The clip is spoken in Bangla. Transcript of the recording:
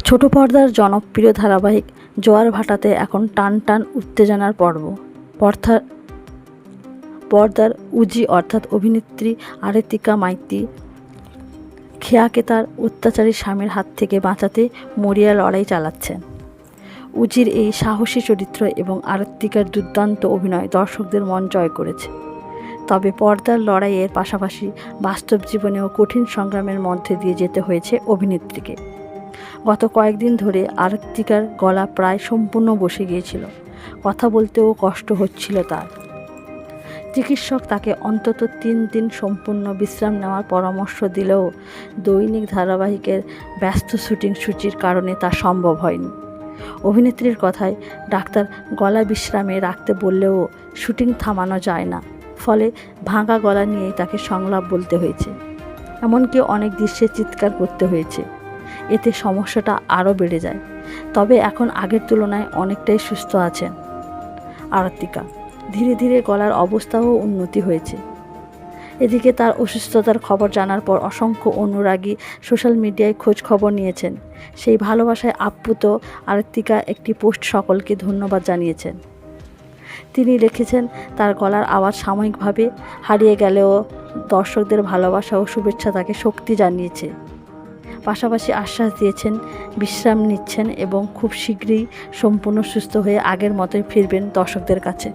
ছোট পর্দার জনপ্রিয় ধারাবাহিক জোয়ার ভাটাতে এখন টান টান উত্তেজনার পর্ব। পর্দার উজি অর্থাৎ অভিনেত্রী আরতিকা মাইতি খেয়াকে তার অত্যাচারী স্বামীর হাত থেকে বাঁচাতে মরিয়া লড়াই চালাচ্ছেন। উজির এই সাহসী চরিত্র এবং আরতিকার দুর্দান্ত অভিনয় দর্শকদের মন জয় করেছে। তবে পর্দার লড়াইয়ের পাশাপাশি বাস্তব জীবনেও কঠিন সংগ্রামের মধ্যে দিয়ে যেতে হয়েছে অভিনেত্রীকে। গত কয়েকদিন ধরে আরতিকার গলা প্রায় সম্পূর্ণ বসে গিয়েছিল, কথা বলতেও কষ্ট হচ্ছিল তার। চিকিৎসক তাকে অন্তত 3 দিন সম্পূর্ণ বিশ্রাম নেওয়ার পরামর্শ দিলেও দৈনিক ধারাবাহিকের ব্যস্ত শুটিং সূচির কারণে তা সম্ভব হয়নি। অভিনেত্রীর কথায় ডাক্তার গলা বিশ্রামে রাখতে বললেও শুটিং থামানো যায় না, ফলে ভাঙা গলা নিয়েই তাকে সংলাপ বলতে হয়েছে। এমনকি অনেক দৃশ্যে চিৎকার করতে হয়েছে। এতে সমস্যাটা আরও বেড়ে যায়। তবে এখন আগের তুলনায় অনেকটাই সুস্থ আছেন আরতিকা। ধীরে ধীরে গলার অবস্থাও উন্নতি হয়েছে। এদিকে তার অসুস্থতার খবর জানার পর অসংখ্য অনুরাগী সোশ্যাল মিডিয়ায় খোঁজ খবর নিয়েছেন। সেই ভালোবাসায় আপ্লুত আরতিকা একটি পোস্ট সকলকে ধন্যবাদ জানিয়েছেন। তিনি লিখেছেন, তার গলার আওয়াজ সাময়িকভাবে হারিয়ে গেলেও দর্শকদের ভালোবাসা ও শুভেচ্ছা তাকে শক্তি জানিয়েছে। পাশাপাশি আশ্বাস দিয়েছেন বিশ্রাম নিচ্ছেন এবং খুব শীঘ্রই সম্পূর্ণ সুস্থ হয়ে আগের মতোই ফিরবেন দর্শকদের কাছে।